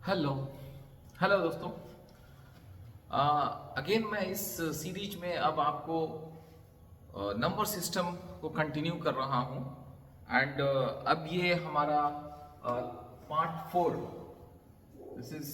Hello hello दोस्तों। Again मैं इस सीरीज में अब आपको नंबर सिस्टम को कंटिन्यू कर रहा हूँ एंड अब ये हमारा part 4। This is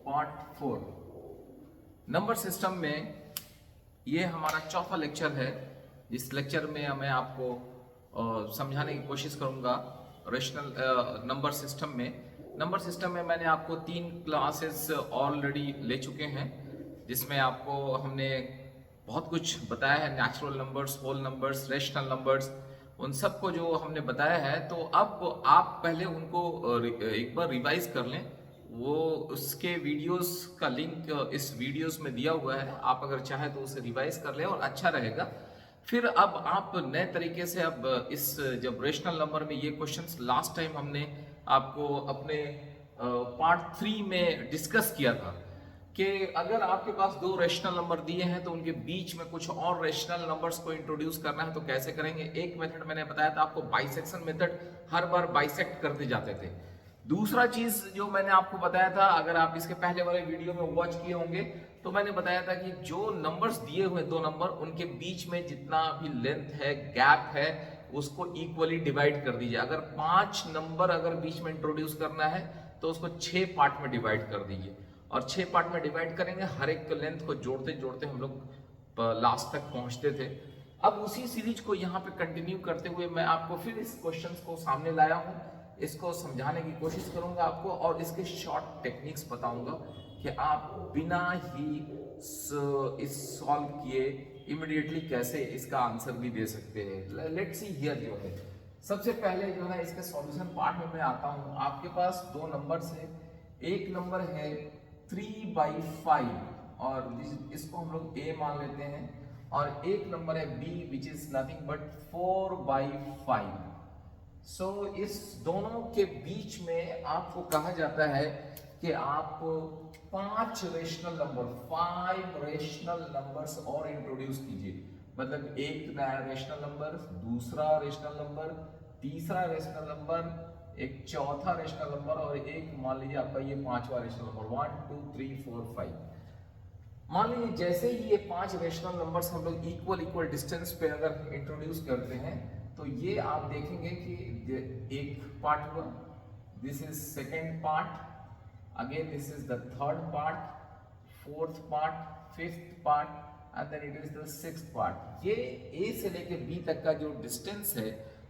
part 4 number system में। ये हमारा चौथा लेक्चर है। इस लेक्चर में मैं आपको समझाने की कोशिश करूंगा रेशनल नंबर सिस्टम में मैंने आपको 3 क्लासेस ऑलरेडी ले चुके हैं, जिसमें आपको हमने बहुत कुछ बताया है। Natural numbers, whole numbers, rational numbers, उन सबको जो हमने बताया है, तो अब आप पहले उनको एक बार रिवाइज कर लें। वो उसके वीडियोस का लिंक इस वीडियोस में दिया हुआ है, आप अगर चाहे तो उसे रिवाइज कर लें और अच्छा रहेगा। फिर अब आप नए तरीके से अब इस जब रेशनल नंबर में ये क्वेश्चंस लास्ट टाइम हमने आपको अपने पार्ट 3 में डिस्कस किया था कि अगर आपके पास दो रेशनल नंबर दिए हैं तो उनके बीच में कुछ और रेशनल नंबर्स को इंट्रोड्यूस करना है तो कैसे करेंगे। एक मेथड मैंने बताया था आपको, बाइसेक्शन मेथड, हर बार बाइसेक्ट करते जाते थे। दूसरा चीज जो मैंने आपको बताया था, अगर आप इसके पहले वाले वीडियो में वॉच किए होंगे, तो मैंने बताया था कि जो नंबर्स दिए हुए दो नंबर, उनके बीच में जितना भी लेंथ है, गैप है, उसको इक्वली डिवाइड कर दीजिए। अगर 5 नंबर अगर बीच में इंट्रोड्यूस करना है तो उसको 6 पार्ट में डिवाइड कर दीजिए, और 6 पार्ट में डिवाइड करेंगे। हर एक लेंथ को जोड़ते जोड़ते हम लोग लास्ट तक पहुंचते थे। अब उसी सीरीज को यहाँ पे कंटिन्यू करते हुए मैं आपको फिर इस क्वेश्चन को सामने लाया हूँ। इसको समझाने की कोशिश करूंगा आपको, और इसके शॉर्ट टेक्निक्स बताऊंगा कि आप बिना ही इस सॉल्व किए इमिडिएटली कैसे इसका आंसर भी दे सकते हैं। लेट्स सी हियर जो है, सबसे पहले जो है इसके सॉल्यूशन पार्ट में मैं आता हूं। आपके पास दो नंबर है। एक नंबर है 3/5 और इसको हम लोग a मान लेते हैं, और एक नंबर है b which is nothing but 4/5। इस दोनों के बीच में आपको कहा जाता है कि आप 5 रेशनल नंबर्स और इंट्रोड्यूस कीजिए। मतलब एक नया रेशनल नंबर, दूसरा रेशनल नंबर, तीसरा रेशनल नंबर, एक चौथा रेशनल नंबर, और एक मान लीजिए आपका ये 5वां रेशनल नंबर, 1 2 3 4 5। मान लीजिए जैसे ही ये 5 रेशनल नंबर्स हम लोग इक्वल इक्वल डिस्टेंस पे अगर इंट्रोड्यूस करते हैं, तो ये आप देखेंगे कि एक पार्ट हुआ, this is second part, again this is the third part, fourth part, fifth part, and then it is the sixth part. ये ए से लेके बी तक का जो डिस्टेंस है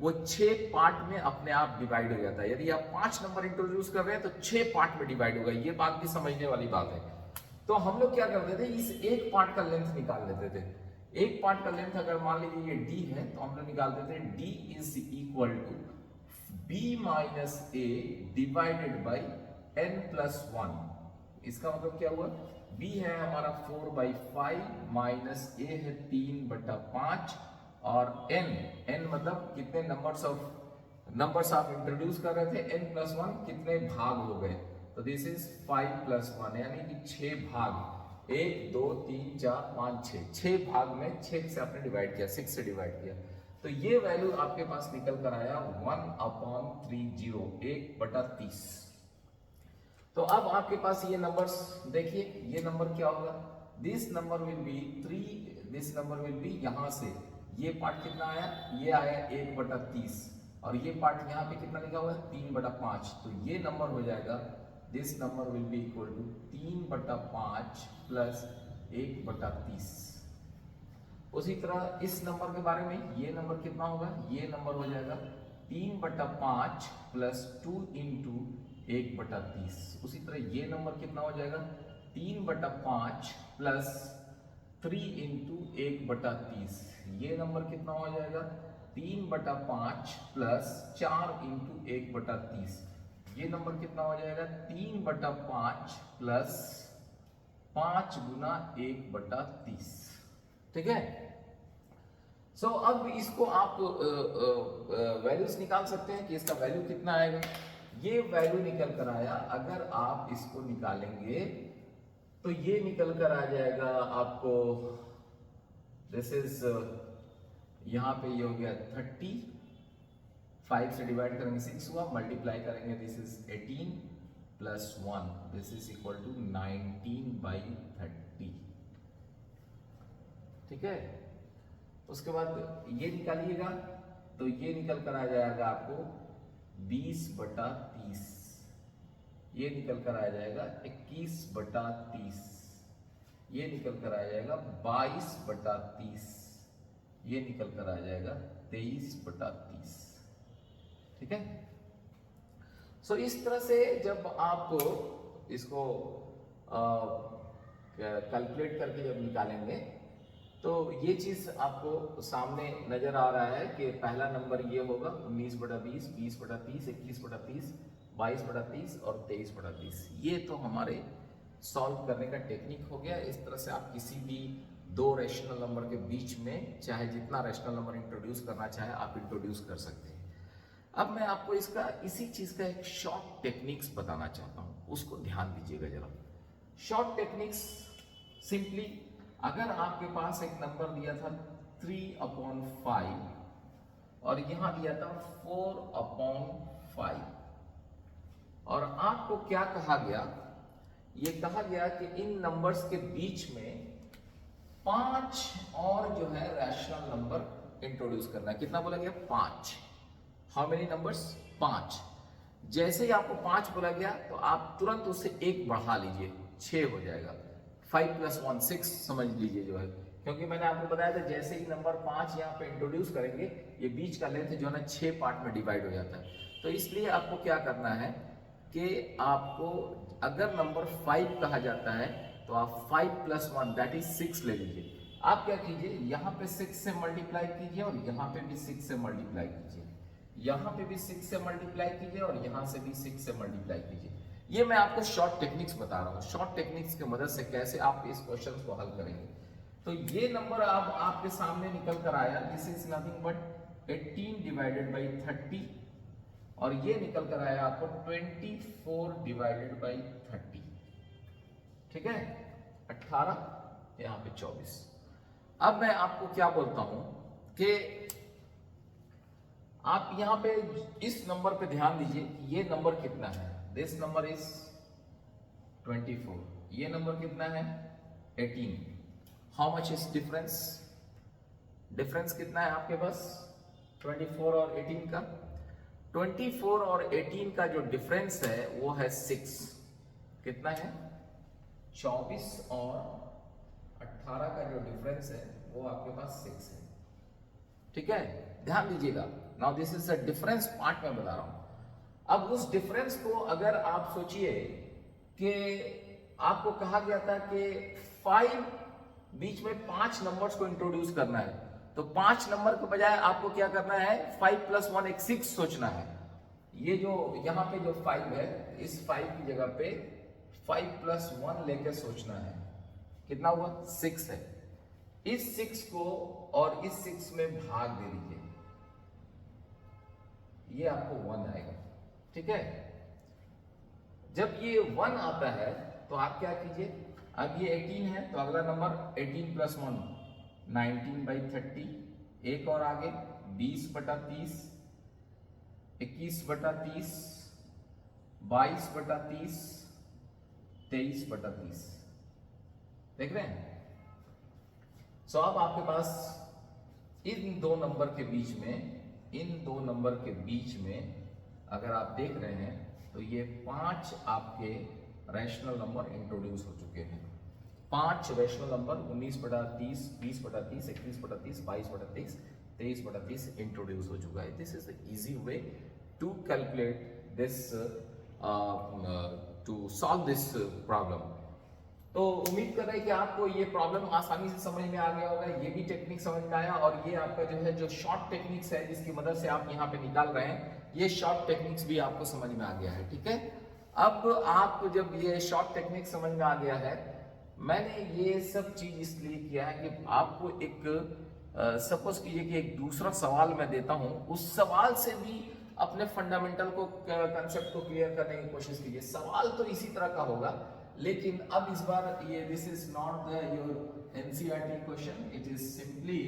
वो 6 पार्ट में अपने आप डिवाइड हो जाता है। यदि आप 5 नंबर इंट्रोड्यूस कर रहे हैं तो 6 पार्ट में डिवाइड होगा। ये बात भी समझने वाली बात है। तो हम लोग क्या करते थे, इस एक पार्ट का लेंथ निकाल लेते थे। एक पार्ट का लेंथ अगर मान लीजिए ये d है, तो हम लोग निकालते थे d is equal to b minus a divided by n+1। इसका मतलब क्या हुआ, b है हमारा 4/5 माइनस a है 3/5, और n मतलब कितने नंबर्स आप इंट्रोड्यूस कर रहे थे, n+1 कितने भाग हो गए, तो दिस इज 5+1, यानी कि 6 भाग, 1 2 3 4 5 6 भाग में 6 से आपने डिवाइड किया, 6 से डिवाइड किया। तो ये वैल्यू आपके पास निकल कर आया 1/30, 1/30। तो अब आपके पास ये नंबर्स देखिए, ये नंबर क्या होगा, this number will B 3, this number will B, यहां से ये पार्ट कितना आया, ये आया 1/30, और ये पार्ट यहाँ पे कितना लिखा हुआ है 3/5। तो ये नंबर हो जाएगा, this number will be equal to 3/5 plus 1/30। उसी तरह इस नंबर के बारे में, ये नंबर कितना होगा, ये नंबर हो जाएगा 3/5 प्लस 2 इंटू 1/30। उसी तरह ये नंबर कितना हो जाएगा, 3/5 प्लस 3 इंटू 1/30। ये नंबर कितना हो जाएगा, 3/5 प्लस 4 इंटू 1/30। ये नंबर कितना हो जाएगा, 3/5 प्लस 5 गुना 1/30। ठीक है। अब इसको आप वैल्यूज निकाल सकते हैं कि इसका वैल्यू कितना आएगा। ये वैल्यू निकल कर आया, अगर आप इसको निकालेंगे तो ये निकल कर आ जाएगा आपको, दिस इज यहां पे ये हो गया 30, 5 से डिवाइड करेंगे 6 हुआ, मल्टीप्लाई करेंगे this is 18, plus 1, this is equal to 19/30। ठीक है, उसके बाद ये निकालिएगा तो ये निकल कर आ जाएगा आपको 20/30, ये निकल कर आ जाएगा 21/30, ये निकल कर आ जाएगा 22/30, ये निकल कर आ जाएगा 23/30। ठीक है, सो इस तरह से जब आप इसको कैलकुलेट करके जब निकालेंगे तो ये चीज आपको सामने नजर आ रहा है कि पहला नंबर ये होगा 19/20, 20/30, 21/30, 22/30 और 23/30। ये तो हमारे सॉल्व करने का टेक्निक हो गया। इस तरह से आप किसी भी दो रैशनल नंबर के बीच में चाहे जितना रैशनल नंबर इंट्रोड्यूस करना चाहे आप इंट्रोड्यूस कर सकते हैं। अब मैं आपको इसका इसी चीज का एक शॉर्ट टेक्निक्स बताना चाहता हूं, उसको ध्यान दीजिएगा जरा। शॉर्ट टेक्निक्स सिंपली, अगर आपके पास एक नंबर दिया था 3/5 और यहां दिया था 4/5 और आपको क्या कहा गया, ये कहा गया कि इन नंबर्स के बीच में 5 और जो है रैशनल नंबर इंट्रोड्यूस करना है। कितना बोला गया? 5। How many numbers? 5। जैसे ही आपको 5 बोला गया तो आप तुरंत उससे एक बढ़ा लीजिए, 6 हो जाएगा। 5 + 1 6 समझ लीजिए जो है, क्योंकि मैंने आपको बताया था जैसे ही नंबर 5 यहाँ पे इंट्रोड्यूस करेंगे ये बीच का लेंथ जो है ना 6 पार्ट में डिवाइड हो जाता है। तो इसलिए आपको क्या करना है कि आपको अगर नंबर 5 कहा जाता है तो आप 5 + 1 दैट इज 6 ले लीजिए। आप क्या कीजिए, यहाँ पे 6 से मल्टीप्लाई कीजिए और यहाँ पे भी 6 से मल्टीप्लाई कीजिए, यहाँ पे भी 6 से मल्टीप्लाई कीजिए और यहाँ से भी 6 से मल्टीप्लाई कीजिए। ये मैं आपको शॉर्ट टेक्निक्स बता रहा हूँ, शॉर्ट टेक्निक्स की मदद से कैसे आप इस क्वेश्चन को हल करेंगे। तो ये नंबर अब आपके सामने निकल कर आया, दिस इज नथिंग बट 18/30 और ये निकल कर आया आपको 24/30। ठीक है, 18 यहाँ पे 24। अब मैं आपको क्या बोलता हूं कि आप यहां पे इस नंबर पे ध्यान दीजिए कि ये नंबर कितना है। दिस नंबर इज 24, ये नंबर कितना है 18। How much is difference? Difference कितना है आपके पास 24 और 18 का? 24 और 18 का जो डिफरेंस है वो है 6। कितना है? 24 और 18 का जो डिफरेंस है वो आपके पास 6 है। ठीक है, ध्यान दीजिएगा। Now this is a difference part में बता रहा हूं। अब उस डिफरेंस को अगर आप सोचिए कि आपको कहा गया था कि 5 बीच में 5 नंबर्स को इंट्रोड्यूस करना है, तो 5 नंबर के बजाय आपको क्या करना है 5 + 1 एक 6 सोचना है। ये जो यहाँ पे जो 5 है, इस 5 की जगह पे 5 + 1 लेके सोचना है। कितना हुआ? 6 है। इस 6 को और इस 6 में भाग दे दीजिए, ये आपको 1 आएगा। ठीक है, जब ये 1 आता है तो आप क्या कीजिए, अब ये 18 है तो अगला नंबर 18 + 1 19/30, एक और आगे 20/30, 21/30, 22/30, 23/30। देख रहे हैं? सो अब आपके पास इन दो नंबर के बीच में, इन दो नंबर के बीच में अगर आप देख रहे हैं तो ये 5 आपके रैशनल नंबर इंट्रोड्यूस हो चुके हैं। 5 रैशनल नंबर 19/30, 20/30, 21/30, 22/30, 23/30 इंट्रोड्यूस हो चुका है। This is the easy way to calculate this, to solve this problem. तो उम्मीद कर रहे हैं कि आपको ये प्रॉब्लम आसानी से समझ में आ गया होगा, ये भी टेक्निक समझ में आया और ये आपका जो है जो शॉर्ट टेक्निक्स है जिसकी मदद से आप यहाँ पे निकाल रहे हैं, ये शॉर्ट टेक्निक्स भी आपको समझ में आ गया है। ठीक है, अब आप जब ये शॉर्ट टेक्निक समझ में आ गया है, मैंने ये सब चीज इसलिए किया है कि आपको एक सपोज कीजिए कि एक दूसरा सवाल मैं देता हूं, उस सवाल से भी अपने फंडामेंटल को, कंसेप्ट को क्लियर करने की कोशिश कीजिए। सवाल तो इसी तरह का होगा, लेकिन अब इस बार ये this is not the your NCERT question, it is simply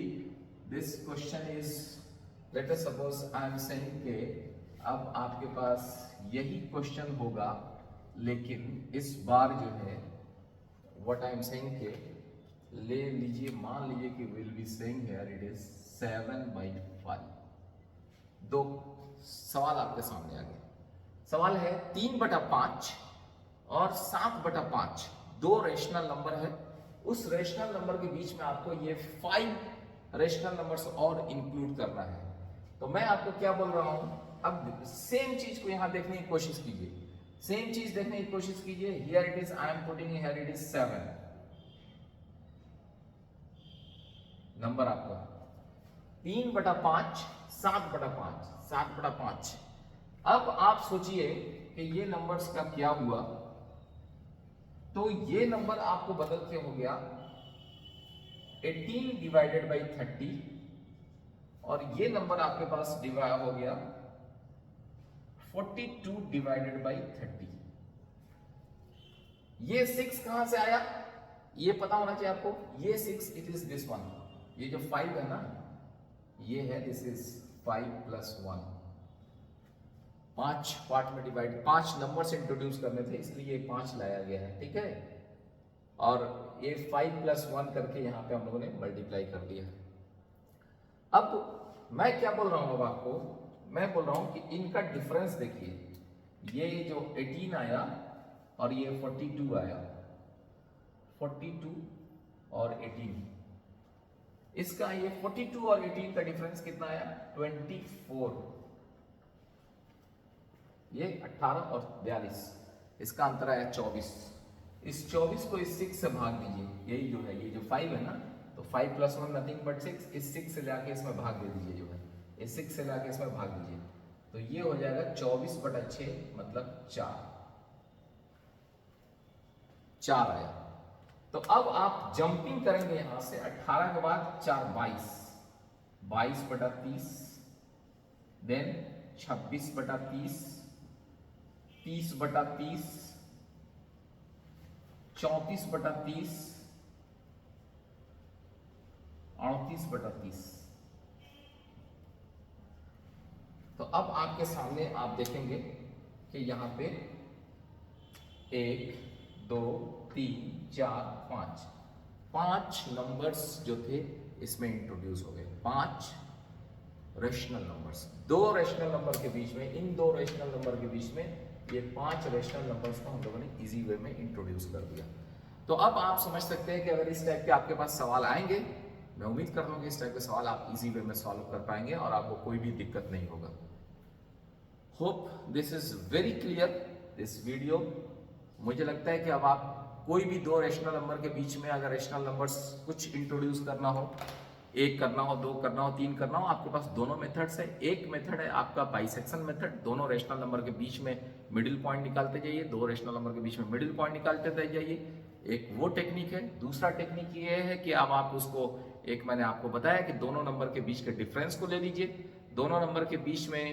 this question is, let us suppose I am saying के अब आपके पास यही क्वेश्चन होगा लेकिन इस बार जो है व्हाट आई एम सेइंग के ले लीजिए, मान लीजिए कि will be saying here it is 7/5। दो सवाल आपके सामने आ गए। सवाल है 3/5 और 7/5 दो रेशनल नंबर है। उस रेशनल नंबर के बीच में आपको ये 5 रेशनल नंबर्स और इंक्लूड करना है। तो मैं आपको क्या बोल रहा हूं, अब सेम चीज को यहां देखने की कोशिश कीजिए, सेम चीज देखने की कोशिश कीजिए। Here it is, I am putting here it is 7 number आपका 3/5 7/5 7/5। अब आप सोचिए कि ये नंबर्स का क्या हुआ। तो ये नंबर आपको बदल के हो गया 18/30 और ये नंबर आपके पास डिवाइड हो गया 42/30। ये 6 कहां से आया ये पता होना चाहिए आपको। ये 6 इट इज दिस वन, ये जो 5 है ना ये है, दिस इज 5 + 1। 5 पार्ट में डिवाइड, 5 नंबर्स इंट्रोड्यूस करने थे इसलिए ये 5 लाया गया है, ठीक है। और ये 5 + 1 करके यहां पे हम लोगों ने मल्टीप्लाई कर दिया। अब मैं क्या बोल रहा हूं, अब आपको मैं बोल रहा हूं कि इनका डिफरेंस देखिए, ये जो 18 आया और ये 42 आया, 42 और 18, इसका ये 42 और 18 का डिफरेंस कितना आया 24। ये 18 और 42, इसका अंतर आया 24। इस 24 को इस 6 से भाग दीजिए, यही जो है ये जो 5 है ना, तो 5 + 1 नथिंग बट 6, इस 6 से लाके इसमें भाग दे दीजिए, जो है इस 6 से लाके इसमें भाग दीजिए, तो ये हो जाएगा 24/6 मतलब 4 आया। तो अब आप जंपिंग करेंगे यहां से 18 के बाद 4 22, 22/30, देन 26/30, 30/30, 34/30, 38/30। तो अब आपके सामने आप देखेंगे कि यहां पे 1 2 3 4 5 नंबर्स जो थे इसमें इंट्रोड्यूस हो गए। 5 रेशनल नंबर्स, दो रेशनल नंबर के बीच में, इन दो रेशनल नंबर के बीच में ये 5 रेशनल नंबर्स को हम लोगों ने इजी वे में इंट्रोड्यूस कर दिया। तो अब आप समझ सकते हैं कि अगर इस टाइप के आपके पास सवाल आएंगे, मैं उम्मीद करता हूं कि इस टाइप के सवाल आप इजी वे में सॉल्व कर पाएंगे और आपको कोई भी दिक्कत नहीं होगा। Hope this is very clear this video. मुझे लगता है कि अब आप कोई भी दो रेशनल नंबर के बीच में अगर रेशनल नंबर्स कुछ इंट्रोड्यूस करना हो, 1 करना हो, 2 करना हो, 3 करना हो, आपके पास दोनों मेथड्स है। एक मेथड है आपका बाइसेक्शन मेथड, दोनों रेशनल नंबर के बीच में मिडिल पॉइंट निकालते जाइए, दो रेशनल नंबर के बीच में मिडिल पॉइंट निकालते जाइए, एक वो टेक्निक है। दूसरा टेक्निक ये है कि अब आप उसको, एक मैंने आपको बताया कि दोनों नंबर के बीच के डिफरेंस को ले लीजिए, दोनों नंबर के बीच में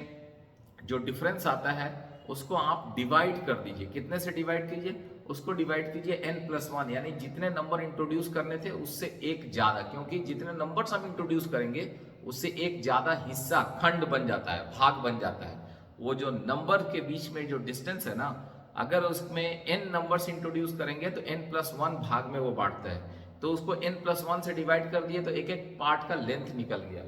जो डिफरेंस आता है उसको आप डिवाइड कर दीजिए। कितने से डिवाइड कीजिए, उसको डिवाइड कीजिए n+1, यानी जितने नंबर इंट्रोड्यूस करने थे उससे एक ज्यादा, क्योंकि जितने नंबर्स हम इंट्रोड्यूस करेंगे उससे एक ज्यादा हिस्सा खंड बन जाता है, भाग बन जाता है। वो जो नंबर के बीच में जो डिस्टेंस है ना, अगर उसमें n नंबर्स इंट्रोड्यूस करेंगे तो n+1 भाग में वो बांटता है, तो उसको n+1 से डिवाइड कर दिए तो एक एक पार्ट का लेंथ निकल गया।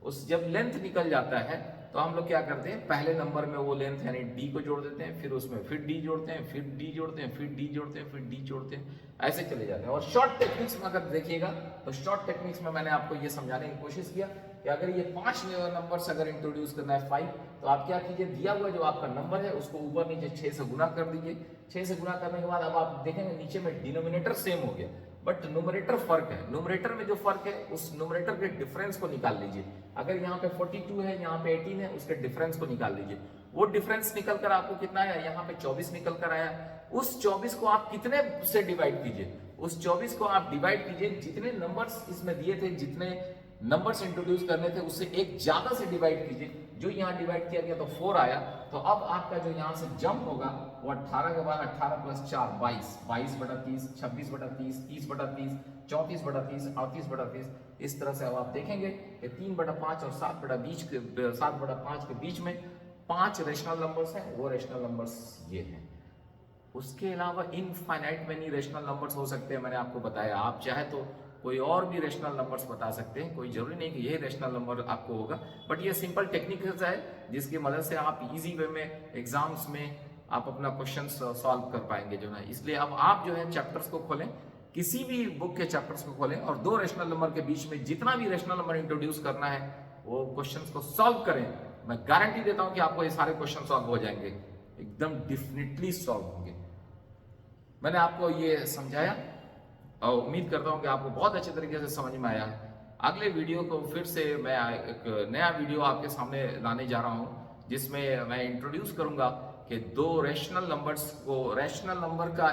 उस जब लेंथ निकल जाता है तो हम लोग क्या करते हैं, पहले नंबर में वो लेंथ यानी d को जोड़ देते हैं, फिर उसमें फिर d जोड़ते हैं, फिर d जोड़ते हैं, फिर d जोड़ते हैं, फिर d जोड़ते हैं, ऐसे चले जाते हैं। और शॉर्ट टेक्निक्स में अगर देखिएगा तो शॉर्ट टेक्निक्स में मैंने आपको ये समझाने की कोशिश किया कि अगर ये 5 नंबर्स अगर इंट्रोड्यूस करना है 5, तो आप क्या कीजिए, दिया हुआ जो आपका नंबर है उसको ऊपर नीचे 6 से गुना कर दीजिए। 6 से गुना करने के बाद अब आप देखेंगे नीचे में डिनोमिनेटर सेम हो गया, बट न्यूमरेटर फर्क है। न्यूमरेटर में जो फर्क है उस न्यूमरेटर के डिफरेंस को निकाल लीजिए। अगर यहाँ पे 42 है, यहाँ पे 18 है, उसके डिफरेंस को निकाल लीजिए। वो डिफरेंस निकल कर आपको कितना आया, यहाँ पे 24 निकल कर आया। उस 24 को आप कितने से डिवाइड कीजिए, उस 24 को आप डिवाइड कीजिए, जितने नंबर्स इसमें दिए थे, जितने नंबर्स इंट्रोड्यूस करने थे उससे एक ज्यादा से डिवाइड कीजिए। जो यहाँ डिवाइड किया गया तो 4 आया। तो अब आपका जो यहाँ से जंप होगा वो 18 के बाद 18 + 4 22, 22/30, 26/30, 30/30, 34/30, 38/30। इस तरह से अब आप देखेंगे कि 3/5 और 7/5 के बीच में 5 रेशनल नंबर्स हैं, वो रेशनल नंबर्स ये हैं। उसके अलावा इनफाइनाइट मेनी रेशनल नंबर्स हो सकते हैं, मैंने आपको बताया। आप चाहे तो कोई और भी रेशनल नंबर्स बता सकते हैं, कोई जरूरी नहीं कि यही रेशनल नंबर आपको होगा, बट ये सिंपल टेक्निक्स है जिसकी मदद से आप इजी वे में एग्जाम्स में आप अपना क्वेश्चन सॉल्व कर पाएंगे जो है। इसलिए अब आप जो है चैप्टर्स को खोलें, किसी भी बुक के चैप्टर्स को खोलें और दो रेशनल नंबर के बीच में जितना भी रेशनल नंबर इंट्रोड्यूस करना है वो क्वेश्चंस को सॉल्व करें। मैं गारंटी देता हूं कि आपको ये सारे क्वेश्चन सॉल्व हो जाएंगे, एकदम डेफिनेटली सॉल्व होंगे। मैंने आपको ये समझाया और उम्मीद करता हूं कि आपको बहुत अच्छे तरीके से समझ में आया है। अगले वीडियो को फिर से मैं एक नया वीडियो आपके सामने लाने जा रहा हूं जिसमें मैं इंट्रोड्यूस करूंगा कि दो रेशनल नंबर्स को, रेशनल नंबर का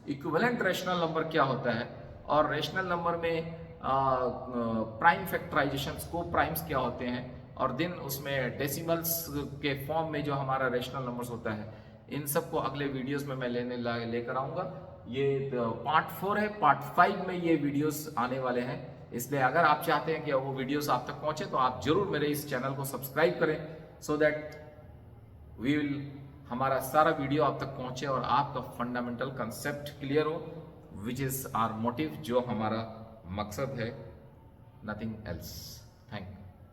इक्विवेलेंट रेशनल नंबर क्या होता है और रेशनल नंबर में प्राइम फैक्टराइजेशन को प्राइम्स क्या होते हैं और देन उसमें डेसिमल्स के फॉर्म में जो हमारा रेशनल नंबर्स होता है, इन सब को अगले वीडियोस में मैं लेकर आऊंगा। ये पार्ट 4 है, पार्ट 5 में ये वीडियोस आने वाले हैं। इसलिए अगर आप चाहते हैं कि वो वीडियोस आप तक पहुंचे तो आप जरूर मेरे इस चैनल को सब्सक्राइब करें, सो दैट हमारा सारा वीडियो आप तक पहुंचे और आपका फंडामेंटल कंसेप्ट क्लियर हो, विच इज आवर मोटिव, जो हमारा मकसद है, नथिंग एल्स।